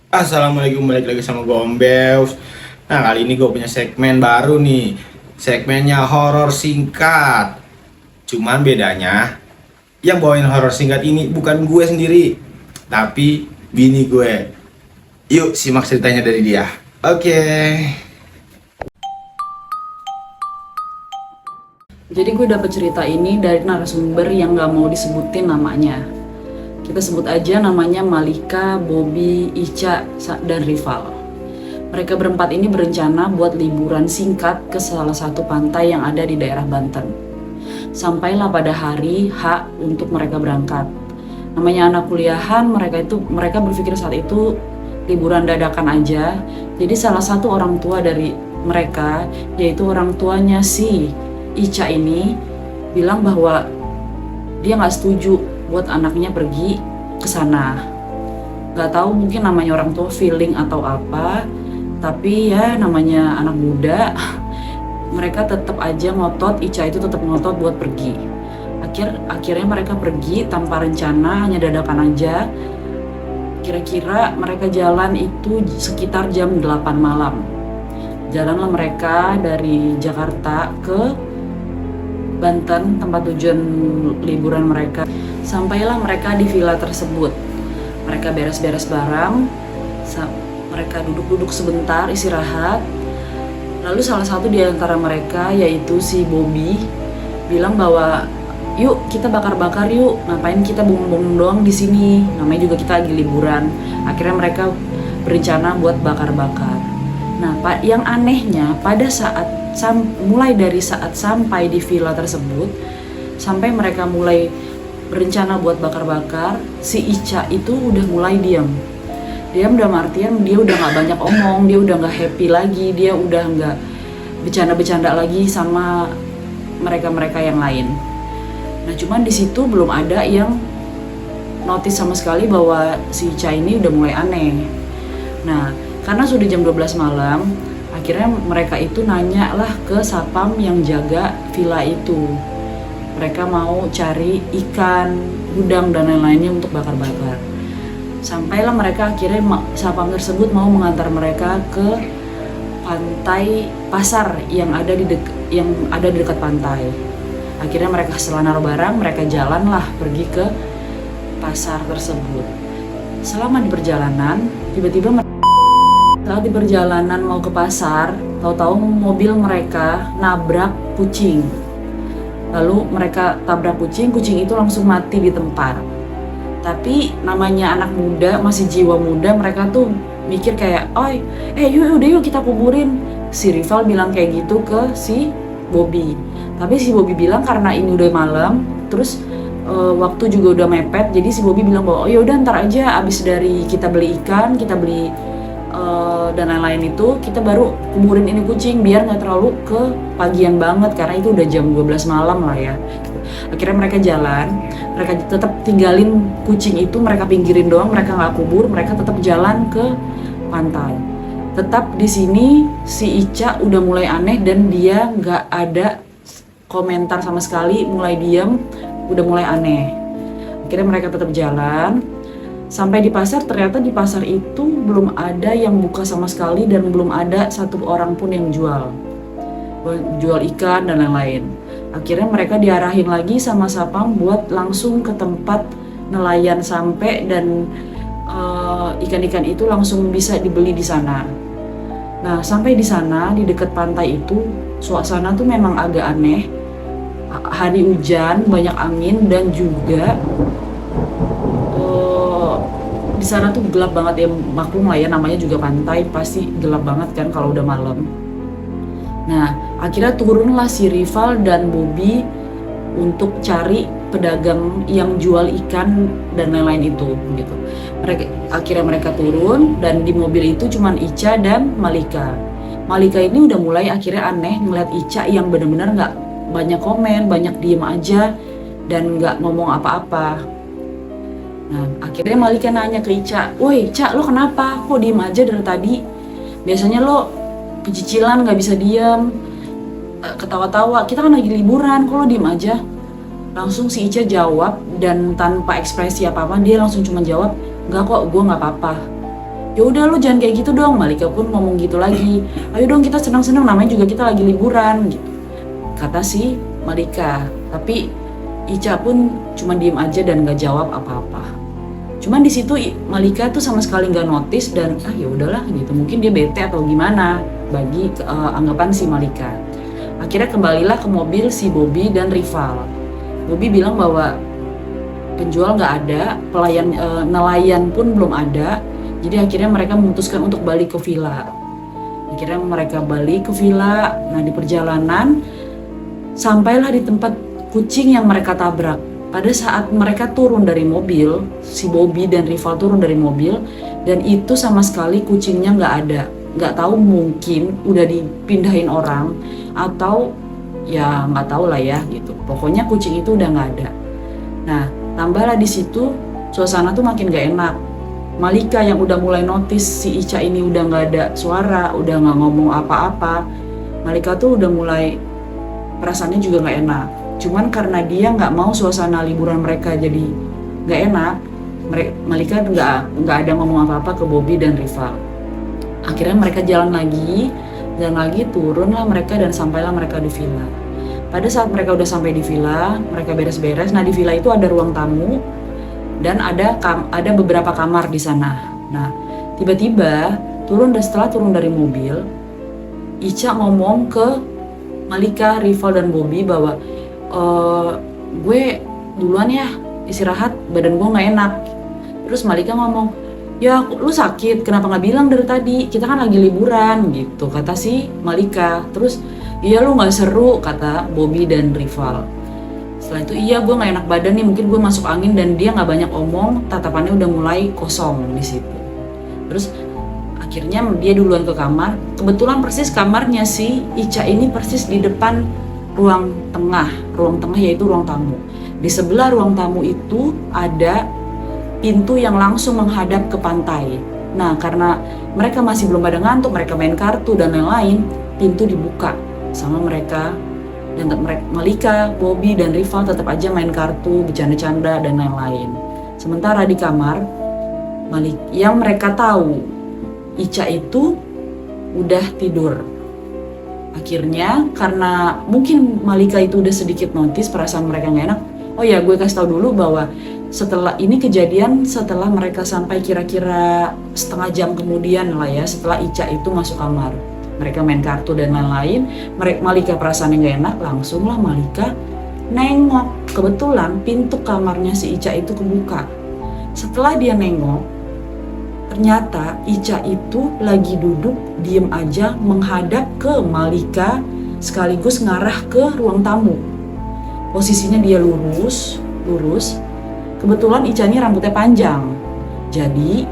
Assalamualaikum, balik lagi sama gue Om Beus. Nah, kali ini gue punya segmen baru nih. Segmennya horor singkat. Cuman bedanya, yang bawain horor singkat ini bukan gue sendiri, tapi bini gue. Yuk simak ceritanya dari dia. Oke. Jadi gue dapet cerita ini dari narasumber yang gak mau disebutin namanya. Kita sebut aja namanya Malika, Bobby, Ica, dan Rival. Mereka berempat ini berencana buat liburan singkat ke salah satu pantai yang ada di daerah Banten. Sampailah pada hari H untuk mereka berangkat. Namanya anak kuliahan, mereka berpikir saat itu liburan dadakan aja. Jadi salah satu orang tua dari mereka, yaitu orang tuanya si Ica ini, bilang bahwa dia nggak setuju buat anaknya pergi ke sana. Nggak tahu, mungkin namanya orang tua feeling atau apa, tapi ya namanya anak muda, mereka tetap aja ngotot, Ica itu tetap ngotot buat pergi. Akhirnya mereka pergi tanpa rencana, hanya dadakan aja. Kira-kira mereka jalan itu sekitar jam 8 malam. Jalanlah mereka dari Jakarta ke Banten, tempat tujuan liburan mereka. Sampailah mereka di villa tersebut. Mereka beres-beres barang, mereka duduk-duduk sebentar istirahat. Lalu salah satu di antara mereka, yaitu si Bobby, bilang bahwa yuk kita bakar-bakar yuk, ngapain kita bengong-bengong doang di sini, namanya juga kita lagi liburan. Akhirnya mereka berencana buat bakar-bakar. Nah, yang anehnya pada saat mulai dari saat sampai di villa tersebut sampai mereka mulai berencana buat bakar-bakar, si Ica itu udah mulai diam dalam artian dia udah nggak banyak omong, dia udah nggak happy lagi, dia udah nggak bercanda-bercanda lagi sama mereka yang lain. Nah, cuman di situ belum ada yang notice sama sekali bahwa si Ica ini udah mulai aneh. Nah, karena sudah jam 12 malam, akhirnya mereka itu nanya lah ke satpam yang jaga villa itu. Mereka mau cari ikan, udang, dan lain-lainnya untuk bakar-bakar. Sampailah mereka, akhirnya satpam tersebut mau mengantar mereka ke pantai pasar yang ada di dekat pantai. Akhirnya mereka setelah naruh barang, mereka jalanlah pergi ke pasar tersebut. Selama di perjalanan, tiba-tiba saat di perjalanan mau ke pasar, tahu-tahu mobil mereka nabrak kucing. Lalu mereka tabrak kucing itu langsung mati di tempat. Tapi namanya anak muda, masih jiwa muda, mereka tuh mikir kayak, oi, yuk kita kuburin. Si Rival bilang kayak gitu ke si Bobby. Tapi si Bobby bilang karena ini udah malam, terus waktu juga udah mepet, jadi si Bobby bilang bahwa oh ya udah ntar aja, abis dari kita beli ikan, kita beli dan lain-lain itu, kita baru kuburin ini kucing biar nggak terlalu ke pagian banget karena itu udah jam 12 malam lah ya. Akhirnya mereka jalan, mereka tetap tinggalin kucing itu, mereka pinggirin doang, mereka nggak kubur, mereka tetap jalan ke pantai. Tetap di sini si Ica udah mulai aneh dan dia nggak ada komentar sama sekali, mulai diam, udah mulai aneh. Akhirnya mereka tetap jalan. Sampai di pasar, ternyata di pasar itu belum ada yang buka sama sekali dan belum ada satu orang pun yang jual ikan dan lain-lain. Akhirnya mereka diarahin lagi sama satpam buat langsung ke tempat nelayan sampai dan ikan-ikan itu langsung bisa dibeli di sana. Nah, sampai di sana di dekat pantai itu suasana tuh memang agak aneh. Hari hujan, banyak angin, dan juga di sana tuh gelap banget ya, maklum lah ya, namanya juga pantai, pasti gelap banget kan kalau udah malam. Nah, akhirnya turunlah si Rival dan Bobby untuk cari pedagang yang jual ikan dan lain-lain itu gitu. Akhirnya mereka turun dan di mobil itu cuman Ica dan Malika. Malika ini udah mulai akhirnya aneh ngeliat Ica yang benar-benar nggak banyak komen, banyak diem aja dan nggak ngomong apa-apa. Nah, akhirnya Malika nanya ke Ica, woi Ica, lo kenapa? Kok diem aja dari tadi? Biasanya lo pecicilan, nggak bisa diem, ketawa-tawa, kita kan lagi liburan, kok lo diem aja? Langsung si Ica jawab, dan tanpa ekspresi apa-apa, dia langsung cuma jawab, nggak kok, gue nggak apa-apa. Ya udah lu jangan kayak gitu dong. Malika pun ngomong gitu lagi, ayo dong kita senang-senang, namanya juga kita lagi liburan gitu, kata si Malika. Tapi Ica pun cuma diem aja dan gak jawab apa-apa. Cuman di situ Malika tuh sama sekali nggak notice dan ya udahlah gitu, mungkin dia bete atau gimana bagi anggapan si Malika. Akhirnya kembalilah ke mobil si Bobby dan Rival. Bobby bilang bahwa penjual nggak ada, nelayan pun belum ada. Jadi akhirnya mereka memutuskan untuk balik ke villa. Akhirnya mereka balik ke villa. Nah di perjalanan sampailah di tempat kucing yang mereka tabrak. Pada saat mereka turun dari mobil, si Bobby dan Rival turun dari mobil, dan itu sama sekali kucingnya nggak ada. Nggak tahu, mungkin udah dipindahin orang atau ya nggak tahu lah ya gitu. Pokoknya kucing itu udah nggak ada. Nah tambahlah di situ suasana tuh makin nggak enak. Malika yang udah mulai notice si Ica ini udah nggak ada suara, udah nggak ngomong apa-apa. Malika tuh udah mulai perasaannya juga nggak enak. Cuman karena dia nggak mau suasana liburan mereka jadi nggak enak, Malika nggak ada ngomong apa-apa ke Bobby dan Rival. Akhirnya mereka jalan lagi, turunlah mereka dan sampailah mereka di villa. Pada saat mereka udah sampai di villa, mereka beres-beres. Nah di villa itu ada ruang tamu dan ada beberapa kamar di sana. Nah tiba-tiba setelah turun dari mobil, Ica ngomong ke Malika, Rival dan Bobby bahwa gue duluan ya istirahat, badan gue nggak enak. Terus Malika ngomong, ya lu sakit, kenapa nggak bilang dari tadi, kita kan lagi liburan gitu, kata si Malika. Terus iya lu nggak seru, kata Bobby dan Rival. Setelah itu iya gue nggak enak badan nih, mungkin gue masuk angin, dan dia nggak banyak omong, tatapannya udah mulai kosong di situ. Terus akhirnya dia duluan ke kamar. Kebetulan persis kamarnya si Ica ini persis di depan ruang tengah yaitu ruang tamu. Di sebelah ruang tamu itu ada pintu yang langsung menghadap ke pantai. Nah karena mereka masih belum pada ngantuk, mereka main kartu dan lain-lain, pintu dibuka sama mereka. Dan Malika, Bobby dan Rival tetap aja main kartu, bercanda-canda dan lain-lain. Sementara di kamar, yang mereka tahu Ica itu udah tidur. Akhirnya karena mungkin Malika itu udah sedikit notice perasaan mereka gak enak. Oh ya gue kasih tahu dulu bahwa setelah ini kejadian setelah mereka sampai kira-kira setengah jam kemudian lah ya, setelah Ica itu masuk kamar. Mereka main kartu dan lain-lain. Malika perasaannya gak enak, langsunglah Malika nengok. Kebetulan pintu kamarnya si Ica itu kebuka. Setelah dia nengok, ternyata Ica itu lagi duduk diem aja menghadap ke Malika sekaligus ngarah ke ruang tamu. Posisinya dia lurus. Kebetulan Ica ini rambutnya panjang, jadi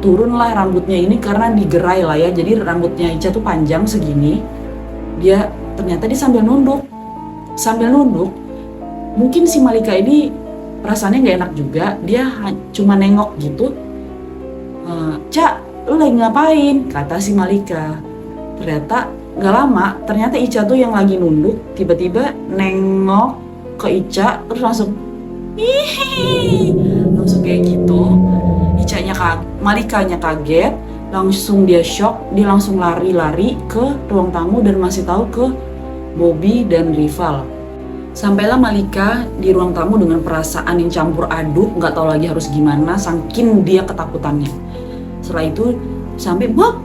turunlah rambutnya ini karena digerai lah ya. Jadi rambutnya Ica tuh panjang segini. Ternyata dia sambil nunduk. Mungkin si Malika ini perasaannya nggak enak juga. Dia cuma nengok gitu. Cak, lu lagi ngapain? Kata si Malika. Ternyata gak lama, ternyata Ica tuh yang lagi nunduk tiba-tiba nengok ke Ica, terus langsung kayak gitu. Malikanya kaget, langsung dia shock, dia langsung lari ke ruang tamu dan masih tahu ke Bobby dan Rival. Sampailah Malika di ruang tamu dengan perasaan yang campur aduk, nggak tahu lagi harus gimana, saking dia ketakutannya. Setelah itu sampai Bob,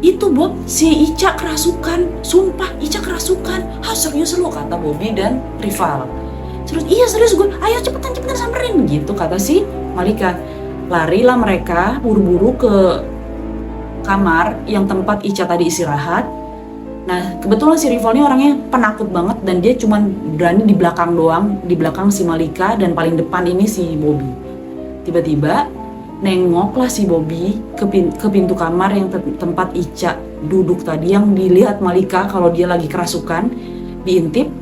itu Bob, si Ica kerasukan, sumpah Ica kerasukan. Serius lu, kata Bobby dan Rival. Serius gue, ayo cepetan samperin gitu, kata si Malika. Larilah mereka buru-buru ke kamar yang tempat Ica tadi istirahat. Nah kebetulan si Rival ini orangnya penakut banget dan dia cuman berani di belakang doang, di belakang si Malika, dan paling depan ini si Bobby. Tiba-tiba nengoklah si Bobby ke pintu kamar yang tempat Ica duduk tadi, yang dilihat Malika kalau dia lagi kerasukan, diintip.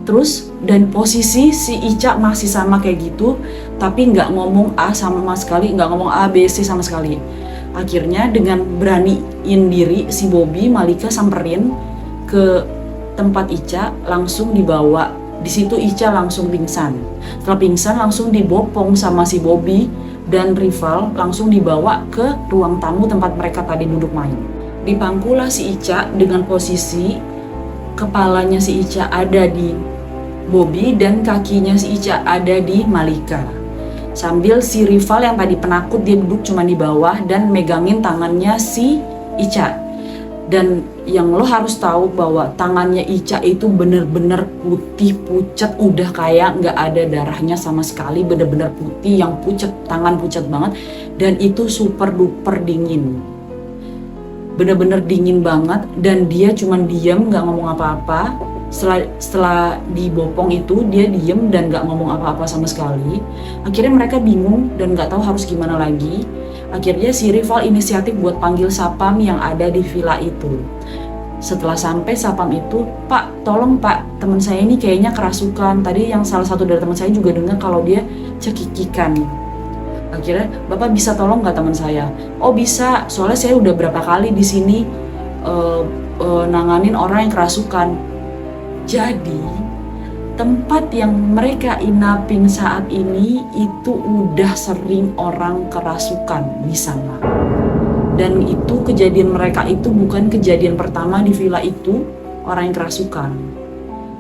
Terus dan posisi si Ica masih sama kayak gitu, tapi nggak ngomong A sama sekali, nggak ngomong A, B, C sama sekali. Akhirnya dengan beraniin diri si Bobby, Malika samperin ke tempat Ica, langsung dibawa. Di situ Ica langsung pingsan. Setelah pingsan langsung dibopong sama si Bobby, dan Rival langsung dibawa ke ruang tamu tempat mereka tadi duduk main. Dipangkulah si Ica dengan posisi kepalanya si Ica ada di Bobby dan kakinya si Ica ada di Malika. Sambil si Rival yang tadi penakut dia duduk cuma di bawah dan megangin tangannya si Ica. Dan yang lo harus tahu bahwa tangannya Ica itu bener-bener putih pucat, udah kayak nggak ada darahnya sama sekali, bener-bener putih yang pucat, tangan pucat banget, dan itu super duper dingin, bener-bener dingin banget. Dan dia cuman diem nggak ngomong apa-apa. Setelah dibopong itu dia diem dan nggak ngomong apa-apa sama sekali. Akhirnya mereka bingung dan nggak tahu harus gimana lagi. Akhirnya si Rival inisiatif buat panggil Sapam yang ada di villa itu. Setelah sampai Sapam itu, "Pak, tolong Pak, teman saya ini kayaknya kerasukan. Tadi yang salah satu dari teman saya juga dengar kalau dia cekikikan." Akhirnya, "Bapak bisa tolong nggak teman saya?" "Oh bisa, soalnya saya udah berapa kali di sini nanganin orang yang kerasukan." Jadi tempat yang mereka inapin saat ini itu udah sering orang kerasukan di sana. Dan itu kejadian mereka itu bukan kejadian pertama di villa itu orang yang kerasukan.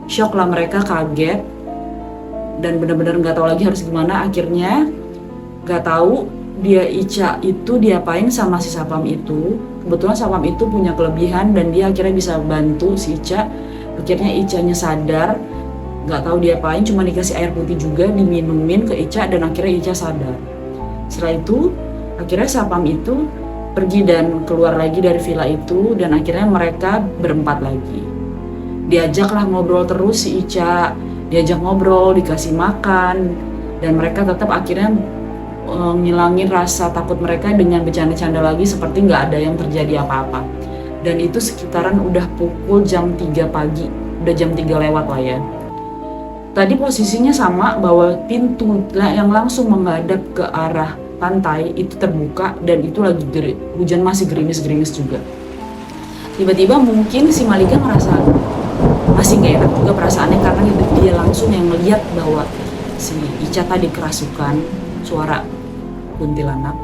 Shock lah mereka, kaget dan benar-benar nggak tahu lagi harus gimana. Akhirnya nggak tahu dia Ica itu diapain sama si Sapam itu. Kebetulan Sapam itu punya kelebihan dan dia akhirnya bisa bantu si Ica. Akhirnya Icanya sadar, nggak tahu diapain, cuma dikasih air putih juga diminumin ke Ica dan akhirnya Ica sadar. Setelah itu akhirnya Sapam itu pergi dan keluar lagi dari villa itu dan akhirnya mereka berempat lagi. Diajaklah ngobrol terus si Ica, diajak ngobrol, dikasih makan, dan mereka tetap akhirnya ngilangin rasa takut mereka dengan bercanda-canda lagi seperti nggak ada yang terjadi apa-apa. Dan itu sekitaran udah pukul jam 3 pagi, udah jam 3 lewat lah ya. Tadi posisinya sama bahwa pintu yang langsung menghadap ke arah pantai itu terbuka dan itu lagi hujan masih gerimis-gerimis juga. Tiba-tiba mungkin si Malika ngerasa masih gak enak juga perasaannya karena dia langsung yang melihat bahwa si Ica tadi kerasukan suara kuntilanak.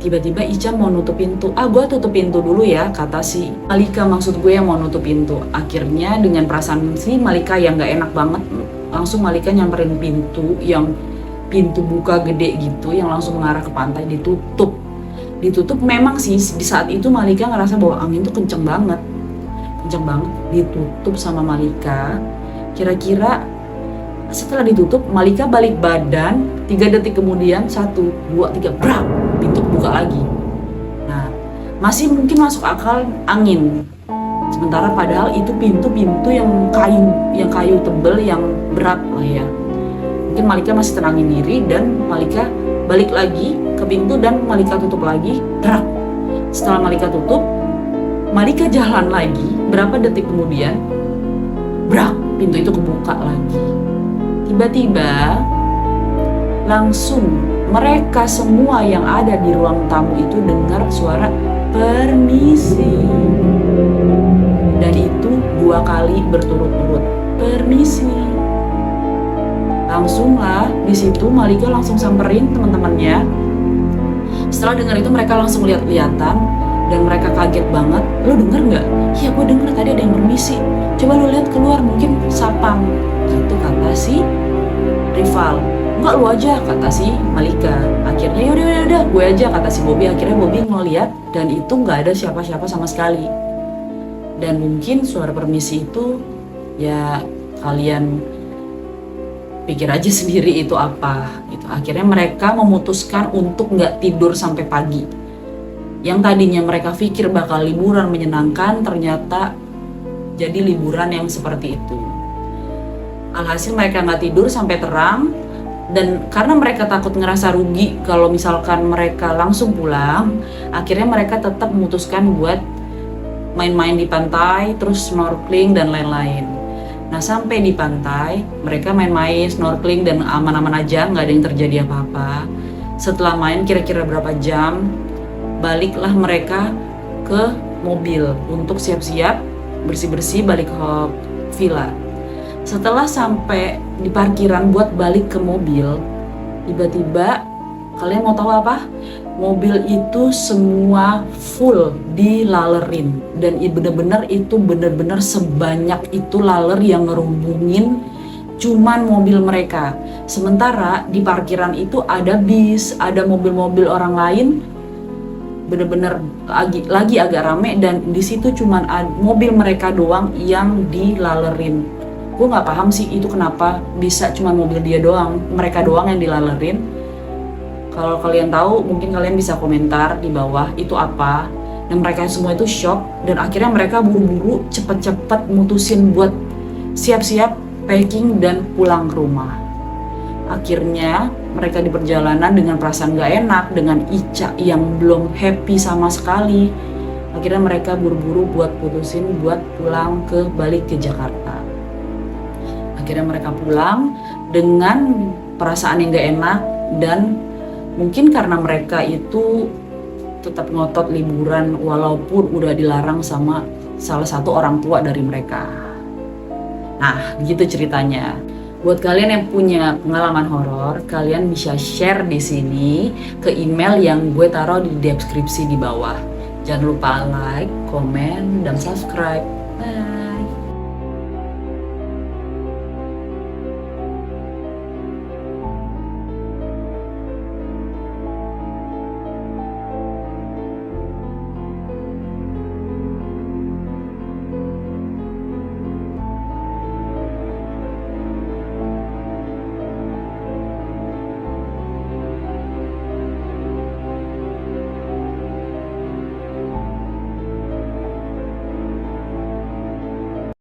Tiba-tiba Ica mau nutup pintu. "Gue tutup pintu dulu ya," kata si Malika, maksud gue yang mau nutup pintu. Akhirnya dengan perasaan si Malika yang gak enak banget, langsung Malika nyamperin pintu yang pintu buka gede gitu yang langsung mengarah ke pantai, ditutup. Memang sih di saat itu Malika ngerasa bahwa angin tuh kenceng banget, ditutup sama Malika. Kira-kira setelah ditutup Malika balik badan, 3 detik kemudian 1, 2, 3 brak, pintu buka lagi. Nah masih mungkin masuk akal angin, sementara padahal itu pintu-pintu yang kayu tebel yang berat lah ya. Mungkin Malika masih tenangin diri dan Malika balik lagi ke pintu dan Malika tutup lagi. Brak. Setelah Malika tutup, Malika jalan lagi. Berapa detik kemudian, brak, pintu itu kebuka lagi. Tiba-tiba langsung mereka semua yang ada di ruang tamu itu dengar suara "permisi". Dan itu 2 kali berturut-turut, "permisi". Langsunglah di situ Malika langsung samperin teman-temannya. Setelah dengar itu mereka langsung lihat-lihatan dan mereka kaget banget. "Lo denger nggak?" "Iya, gue denger tadi ada yang permisi. Coba lo lihat keluar, mungkin Sapam." Gitu kata si Rival. "Enggak, lu aja," kata si Malika. Akhirnya yaudah gue aja, kata si Bobby. Akhirnya Bobby ngeliat dan itu nggak ada siapa-siapa sama sekali. Dan mungkin suara permisi itu ya kalian pikir aja sendiri itu apa gitu. Akhirnya mereka memutuskan untuk nggak tidur sampai pagi. Yang tadinya mereka pikir bakal liburan menyenangkan, ternyata jadi liburan yang seperti itu. Alhasil mereka nggak tidur sampai terang. Dan karena mereka takut ngerasa rugi kalau misalkan mereka langsung pulang, akhirnya mereka tetap memutuskan buat main-main di pantai, terus snorkeling dan lain-lain. Nah sampai di pantai, mereka main-main, snorkeling dan aman-aman aja, nggak ada yang terjadi apa-apa. Setelah main kira-kira berapa jam, baliklah mereka ke mobil untuk siap-siap, bersih-bersih balik ke villa. Setelah sampai di parkiran buat balik ke mobil, tiba-tiba Kalian mau tahu apa? Mobil itu semua full dilalerin, dan bener-bener sebanyak itu laler yang ngerubungin cuman mobil mereka. Sementara di parkiran itu ada bis, ada mobil-mobil orang lain, bener-bener lagi agak rame, dan di situ cuman mobil mereka doang yang dilalerin. Gue nggak paham sih itu kenapa bisa cuman mobil dia doang, mereka doang yang dilalerin. Kalau kalian tahu, mungkin kalian bisa komentar di bawah itu apa. Dan mereka semua itu shock, dan akhirnya mereka buru-buru cepet-cepet mutusin buat siap-siap packing dan pulang ke rumah. Akhirnya mereka di perjalanan dengan perasaan gak enak, dengan Ica yang belum happy sama sekali. Akhirnya mereka buru-buru buat putusin buat pulang balik ke Jakarta. Akhirnya mereka pulang dengan perasaan yang gak enak, dan mungkin karena mereka itu tetap ngotot liburan walaupun udah dilarang sama salah satu orang tua dari mereka. Nah, gitu ceritanya. Buat kalian yang punya pengalaman horor, kalian bisa share di sini ke email yang gue taruh di deskripsi di bawah. Jangan lupa like, komen, dan subscribe. Bye.